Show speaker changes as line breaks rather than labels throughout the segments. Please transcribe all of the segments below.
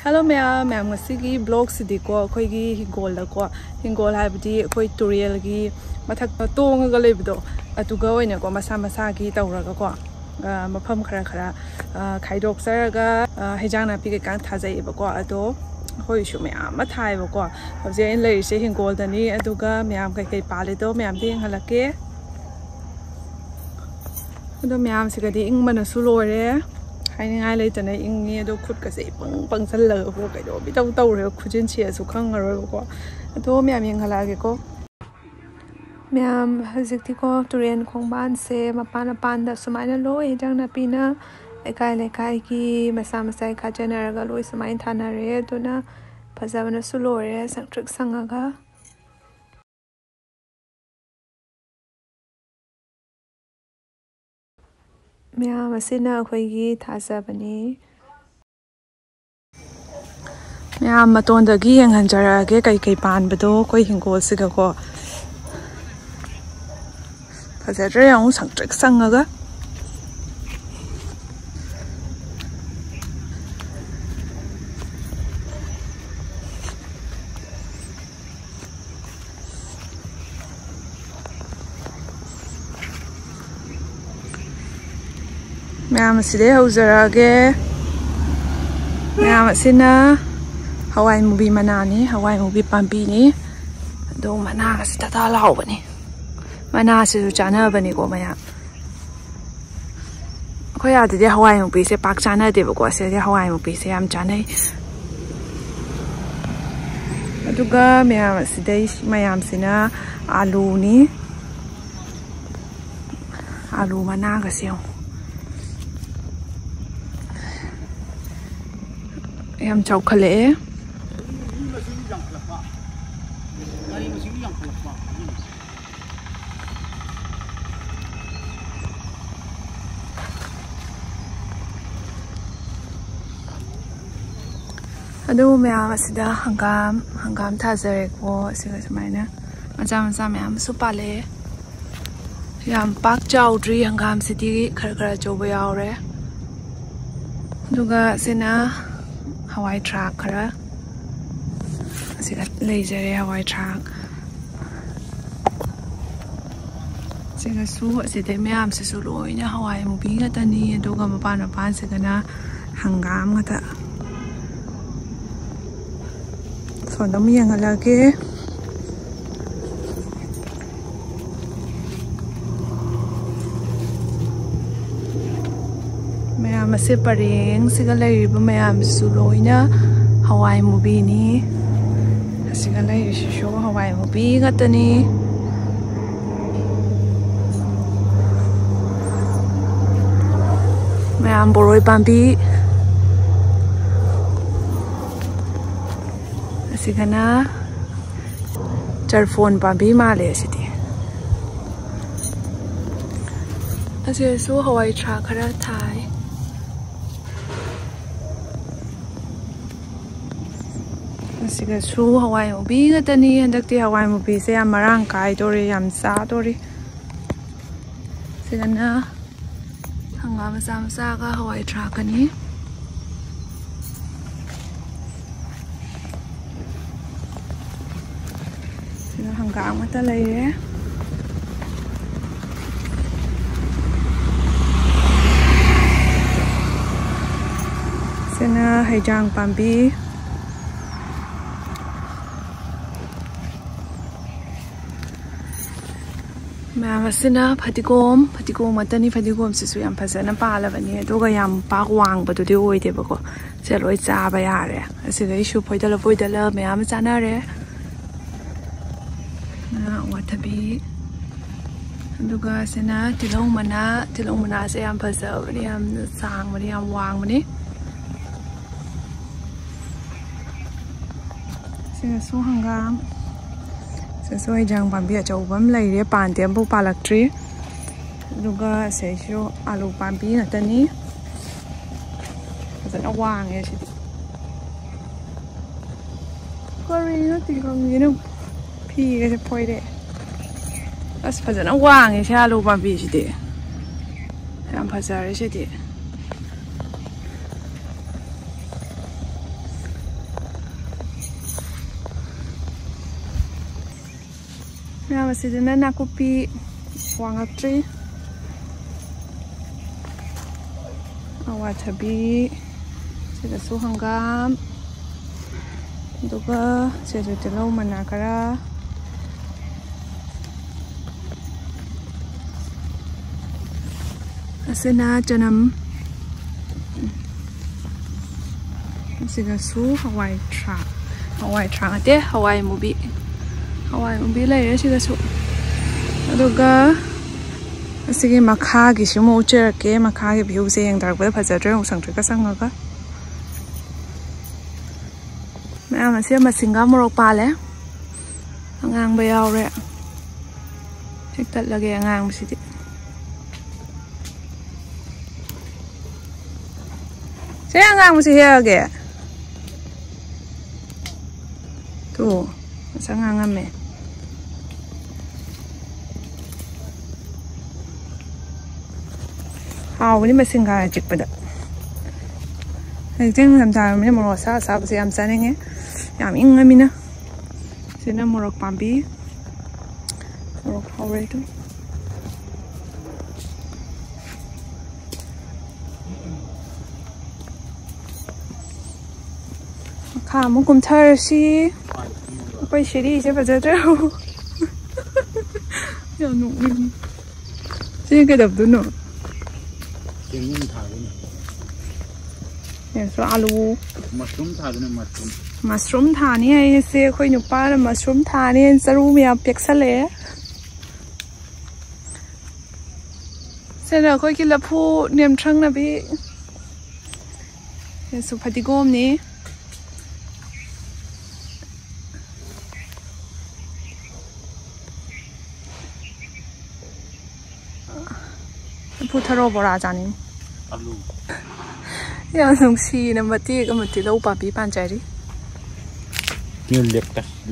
Hello ma'am ngasi blog sidi ko khoi gi hingol la ko hingol haibdi khoi tutorial gi mathak tong ga lebdo atuga oina ko masa masa gi tawraga ko mafam khara khara khaidok saraga hejang na pi ka thajai ba ko ado hoi shu ma'am ma thai ba ko hoje in lei se hingol dani aduga ma'am kai pale do ma'am ding halake ado ma'am sigadi ing mana su lore Hai lấy từ này in nghe đâu khut cái gì bằng sân lờ của cái đó bị đau đau rồi khu dân chia số khăng rồi cô thôi mẹ mình hay là cái cô mẹ dịch thì cô tụi không bán xe mà pan đã số máy nó lôi chẳng là pina cái mà sai cái chân là cái lôi số máy thằng nào rồi tôi na bây giờ nó số lôi rồi sang trực sang cái ma'am असिना अखोइगी थाजबनी ma'am मतोंदगी यंगहंजरागे कई पानबदो कोई हिंगोल सिगा को फजरे young संगट्रिक संगगा ma'am सिदे हौजरागे ma'am सिना हवाई movie मनानी हवाई movie पांबीनी दो मना सिदा ता लावबनी मना से जाना बनी को मैम अखोय आदि हवाई मुबी से पाक जाना देबो को से हवाई मुबी से हम जानै अदुगा मैम सिदे मैम सिना आलूनी आलू मना गसियो em chọc khale ado ma'am asida hangam thazare ko asiga sumaina macha ma'am su pale yam pak chawdri hangam sidi khara choba yaure duga sina Hawaii truck khara asiga leijare Hawaii truck siga su aside ma'am se su loina Hawaii mubi ga tani aduga mapan sigana hangam ngata sondam yangalage ma'am से परेंग सिगा लेरिबा ma'am सु लोइना हवाई movie नि सिगा लेरि show हवाई movie गतनी ma'am बोरोय पांबी सिगाना चरफोन पांबी माले सिदी असे सो हवाई truck खरा Thai Siga su Hawaii mubi gatani handakti Hawaii mubi se yam marang kai dori yam sa dori siga na hanga masa ga Hawaii truck ani siga hanga mata lai re sena haijang pambi ma'am असना फतिगोम मतनी फतिगोम से याम फजना पालबनी अदुगा याम पाक वांगबदुदि ओइदेबको से लोइ चाबा यारे असिगा issue फोइदल ma'am चानारे ना वाथबी अदुगा सना तिलौ मना से याम फजबनी याम सांगबनी याम वांगबनी सिगा सु हंगाम so jang pambi achobam leire pan tempo palaktri duga seisho alu pambi natani fazana wang e sidi kori no ti kong yinu pi ga se poide as fazana wang e sha alu pambi sidi yam fazare sidi ꯃꯌꯥꯝ ꯑꯁꯤꯗꯅ ꯅꯥꯀꯨꯞꯄꯤ ꯋꯥꯡꯉꯛꯇ꯭ꯔꯤ ꯑꯋꯥꯊꯕꯤ ꯁꯤꯗꯁꯨ ꯍꯪꯒꯥꯝ ꯑꯗꯨꯒ ꯁꯤꯗꯁꯨ ꯇꯤꯜꯍꯧ ꯃꯅꯥ ꯈꯔ ꯑꯁꯤꯅ ꯆꯅꯝ ꯑꯁꯤꯗꯁꯨ ꯍꯋꯥꯏ ꯊꯔꯥꯛ ꯅꯠꯇꯦ ꯍꯋꯥꯏ ꯃꯨꯕꯤ ꯂꯩꯔꯦ ꯁꯤꯗꯁꯨ ꯑꯗꯨꯒ ꯑꯁꯤꯒꯤ ꯃꯈꯥꯒꯤꯁꯤ ꯑꯃꯨꯛ ꯎꯠꯆꯔꯛꯀꯦ ꯃꯈꯥꯒꯤ ꯚ꯭ꯌꯨꯁꯦ ꯌꯦꯡꯊꯔꯛꯄꯗ ꯐꯖꯗ꯭ꯔꯦ ꯑꯃꯨꯛ ꯁꯪꯇ꯭ꯔꯤꯛꯀ ꯆꯪꯉꯒ ꯃꯌꯥꯝ ꯑꯁꯤ ꯃꯁꯤꯡꯒ ꯃꯣꯔꯣꯛ ꯄꯥꯜꯂꯦ ꯑꯉꯥꯡꯕ ꯌꯥꯎꯔꯦ ꯍꯦꯛꯇꯠꯂꯒꯦ ꯑꯉꯥꯡꯕꯁꯤꯗꯤ ꯁꯦ ꯑꯉꯥꯡꯕꯁꯤ ꯍꯦꯛꯑꯒꯦ ꯇꯨ ꯃꯁꯛ ꯉꯥꯡꯉꯝꯃꯦ ꯍꯥꯎꯕꯅꯤ ꯃꯁꯤꯡꯒꯥ ꯆꯤꯛꯄꯗ ꯍꯧꯖꯤꯛꯇꯤ ꯅꯤꯡꯊꯝꯊꯥ ꯃꯣꯔꯣꯛ ꯑꯁꯥꯕꯁꯦ ꯌꯥꯝ ꯆꯥꯅꯤꯡꯉꯦ ꯌꯥꯝ ꯏꯪꯉꯃꯤꯅ ꯁꯤꯅ ꯃꯣꯔꯣꯛ ꯄꯥꯝꯕꯤ ꯃꯣꯔꯣꯛ ꯍꯧꯔꯦ ꯑꯗꯨꯝ ꯃꯈꯥ ꯑꯃꯨꯛ ꯀꯨꯝꯊꯔꯁꯤ ꯑꯩꯈꯣꯏ ꯁꯤꯔꯤꯁꯦ ꯐꯖꯗ꯭ꯔꯦ ꯌꯥꯝ ꯅꯣꯛꯅꯤꯡꯉꯤ ꯁꯤ ꯀꯩꯗꯧꯗꯣꯏꯅꯣ
ꯆꯦꯡꯒꯨꯝ ꯊꯥꯗꯣꯏꯅꯤ
ꯁꯤꯁꯨ ꯑꯂꯨ
ꯃꯁꯔꯨꯝ ꯊꯥꯗꯣꯏꯅꯤ
ꯃꯁꯔꯨꯝ ꯊꯥꯅꯤ ꯍꯥꯏꯁꯦ ꯑꯩꯈꯣꯏ ꯅꯨꯄꯥꯅ ꯃꯁꯔꯨꯝ ꯊꯥꯅꯤ ꯆꯔꯨ ꯃꯌꯥꯝ ꯄꯦꯛꯁꯜꯂꯛꯑꯦ ꯁꯤꯅ ꯑꯩꯈꯣꯏꯒꯤ ꯂꯐꯨ ꯅꯦꯝꯊ꯭ꯔꯪꯅꯕꯤ ꯁꯤꯁꯨ ꯐꯗꯤꯒꯣꯝꯅꯤ ꯂꯐꯨ ꯊꯔꯣ ꯕꯣꯔꯥ ꯆꯥꯅꯤꯡꯉꯤ
ꯑꯂꯨ
ꯌꯥꯝ ꯅꯨꯡꯁꯤꯅ ꯃꯇꯦꯛ ꯑꯃ ꯇꯤꯜꯍꯧ ꯄꯥꯝꯕꯤ ꯄꯥꯟꯖꯔꯤ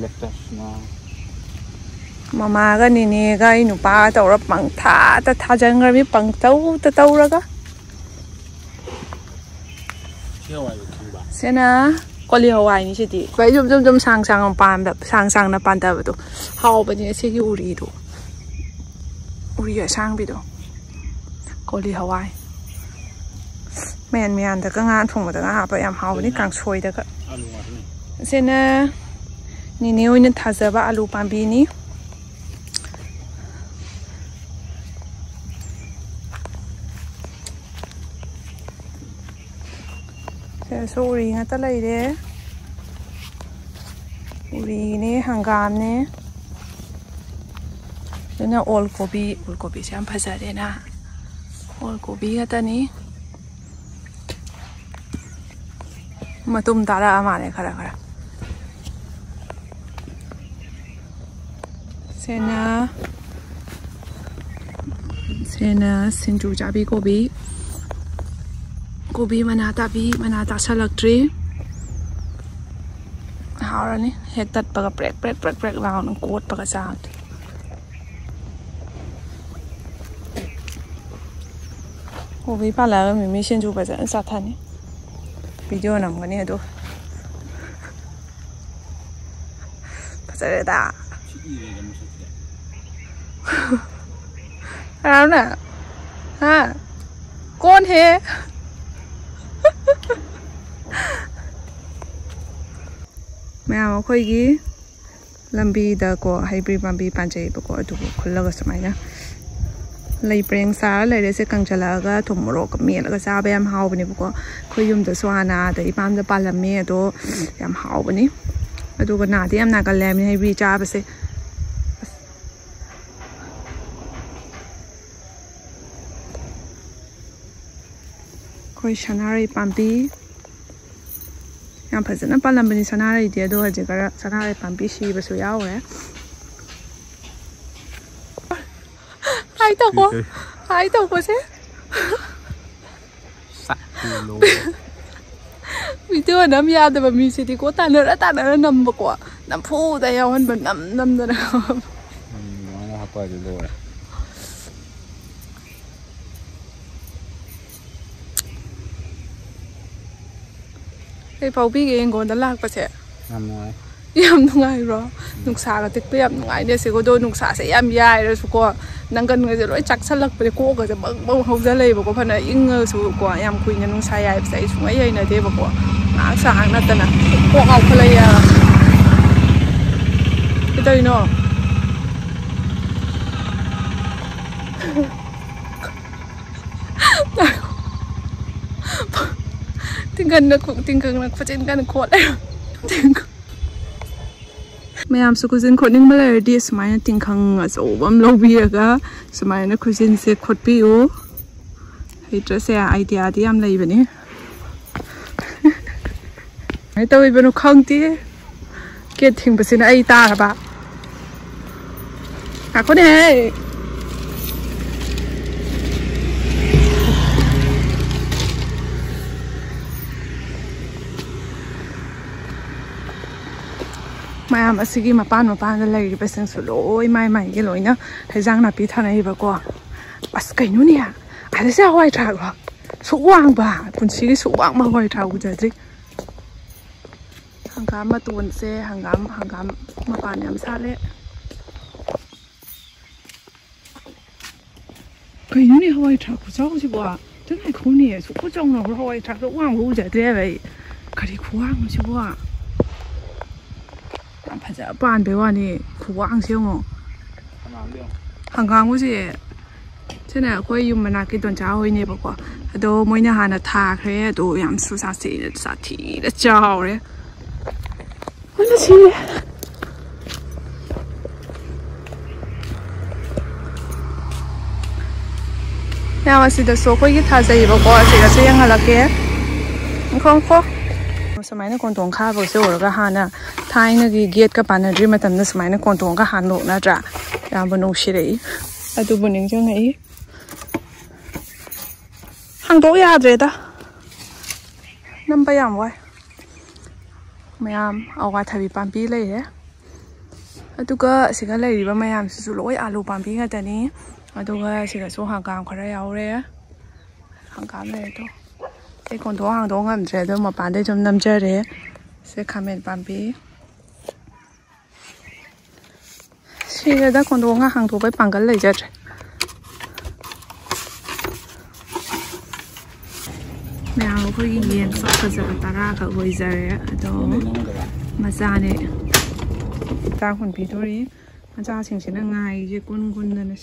ꯂꯦꯛꯇꯁꯅ
ꯃꯃꯥꯒ ꯅꯦꯅꯦꯒ ꯑꯩ ꯅꯨꯄꯥꯒ ꯇꯧꯔ ꯄꯪꯊꯥꯗ ꯊꯥꯖꯟꯈ꯭ꯔꯃꯤ ꯄꯪꯇꯧꯗ ꯇꯧꯔꯒ ꯁꯤꯅ ꯀꯣꯂꯤ ꯍꯋꯥꯏꯅꯤ ꯁꯤꯗꯤ ꯑꯩꯈꯣꯏ ꯁꯨꯝ ꯁꯥꯡꯅ ꯄꯥꯟꯗꯕꯗꯣ ꯍꯥꯎꯕꯅꯦ ꯁꯤꯒꯤ ꯎꯔꯤ ꯑꯁꯥꯡꯕꯤꯗꯣ ꯀꯣꯂꯤ ꯍꯋꯥꯏ ꯃꯌꯥꯟꯗꯒ ꯉꯥ ꯊꯣꯡꯕꯗꯒ ꯍꯥꯞꯄ ꯌꯥꯝ ꯍꯥꯎꯕꯅꯤ ꯀꯥꯡꯁꯣꯏꯗꯒ ꯁꯤꯅ ꯅꯦꯅꯦ ꯑꯣꯏꯅ ꯊꯥꯖꯕ ꯑꯂꯨ ꯄꯥꯝꯕꯤꯅꯤ ꯁꯤꯗꯁꯨ ꯎꯔꯤ ꯉꯥꯛꯇ ꯂꯩꯔꯦ ꯎꯔꯤꯅꯦ ꯍꯪꯒꯥꯝꯅꯦ ꯑꯗꯨꯅ ꯑꯣꯜ ꯀꯣꯕꯤꯁꯦ ꯌꯥꯝ ꯐꯖꯔꯦꯅ ꯑꯣꯜ ꯀꯣꯕꯤ ꯉꯥꯛꯇꯅꯤ ꯃꯇꯨꯝ ꯇꯥꯔꯛꯑ ꯃꯥꯜꯂꯦ ꯈꯔ ꯁꯤꯅ ꯁꯤꯡꯖꯨ ꯆꯥꯕꯤ ꯀꯣꯕꯤ ꯃꯅꯥ ꯇꯥꯁꯜꯂꯛꯇ꯭ꯔꯤ ꯍꯥꯎꯔꯅꯤ ꯍꯦꯛ ꯇꯠꯄꯒ ꯄ꯭ꯔꯦꯛ ꯂꯥꯎꯅ ꯀꯣꯠꯄꯒ ꯆꯥꯕꯗꯤ ꯀꯣꯕꯤ ꯄꯥꯜꯂꯛꯑꯒ ꯃꯤꯃꯤ ꯁꯤꯡꯖꯨ ꯐꯖꯅ ꯆꯥꯊꯅꯤ ꯚꯤꯗꯤꯑꯣ ꯅꯝꯒꯅꯤ ꯑꯗꯨ ꯐꯖꯔꯦꯗ ꯍꯔꯥꯎꯅ ꯍꯥ कौन है मैम अखोइगी लंबीदको हईब्री पांबी पांजैबको अदुबो खुल्लगा सुमाइना लई प्रेंग सारा लैरेसे कंचलागा थुम मोरोक मेलगा चाबा याम हावबनेबको खो युमदसु हाना द इपामदा पालम्मे अदो याम हावबने अदुगा नादे याम नागल्लेमने हईब्री चाबसे कोई सनारई पांबी याम फजना पालम्बनी सनारई दे अदो हजे करा सनारई पांबी सीबसु यावरे हाय तो कोसे वीडियो नम यादब मीसिदी को तानरा नम्बको नमफुदा यावहनब नमदना
माना हापादे लोरे
ए पाउबी गे इंगोंदा लाकपसे
नमोय
yam nungai ro nungsa ga tek pe yam nungai ne se go do nungsa se yam yai ra su ko nangan ga loi chak salak pe ko ga bang bang hau ja lei ba ko phana ing su ko yam kuin na nungsa yai sai su ngai yai na de ba ko na sa hang na ta na ko ngau khala ya cái nó tiếng gần nó cũng tiếng gần nó phát triển gần khót đấy mày làm số cuisine khót nhưng mà lại đi xem này tiếng khang ở chỗ bấm lâu bia cả xem này nó cuisine sẽ khót biu hay cho xe idea đi làm lại vậy nè cái tao bây giờ nó không tí cái tiếng bữa xin ai ta hả bạn à có này mày làm cái gì mà pan cái này bây giờ sửa lỗi mày cái lỗi nhá thấy răng là bị thằng này vào qua bắt cái nữa nè ai sẽ hoài trả rồi số quang bà còn chỉ cái số quang mà hoài trả cũng chả gì hàng cám mà tuần xe hàng cám mà pan làm sao đấy cái này hoài trả cũng sao chứ bà真係好呢，數種咯，開拆到啱好就係咪？佢哋苦啱chứ bà，但係就班俾話你苦啱先喎。香港好似真係可以用咪拿幾頓炒去呢不過，喺度每日行嚟睇佢喺度飲蘇沙士沙提嚟炒咧，我都知。Now I see the so quick has a book or a young lucky. Conco. Some minor conton cargo so Gahana, tiny gate capana dream at this minor conton Gahano Nadra. Yambo shitty. I do winning to me. Hango yadreda. Number yam why? Ma'am, or what have you bumpy lay? I took a cigar lady, but my arms is low alu bumping at any. Aduga siga so hàng cam khara yaure hàng cam này to cái con thố hàng thố ngầm trẻ đó mà bán đây trong năm chơi đấy sẽ comment bán bí siga đó con thố ngà hàng thố cái bằng cái lấy chơi mèo có gì nghiền sọ cái giờ ta ra cái vội giờ đó mà ra này ta còn bí thôi đi mà ra chính là ngày gì quân này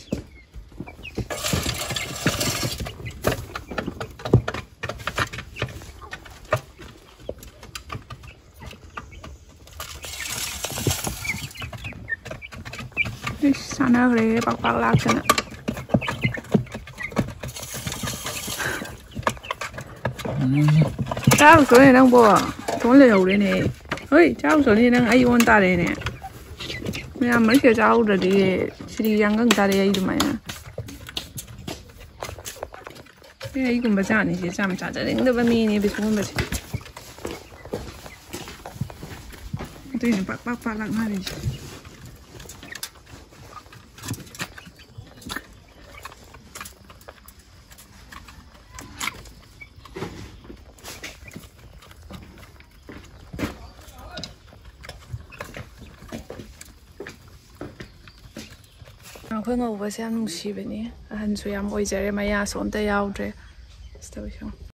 sana kare pak lak sana cháu số này đang bò tốn liều đây nè ơi cháu số này đang ai ôn ta đây nè mày làm mấy cái cháu rồi đi đi ăn cái ta đây ai tụi mày nè cái ấy cũng bây giờ này chỉ chăm chả cho đến đâu mà mì này bị xuống mà tôi này pak lak mà đi Khơi ngầu và xem nung xì vậy nhé, hành suy am ôi trời mà ya sống tay ao trời,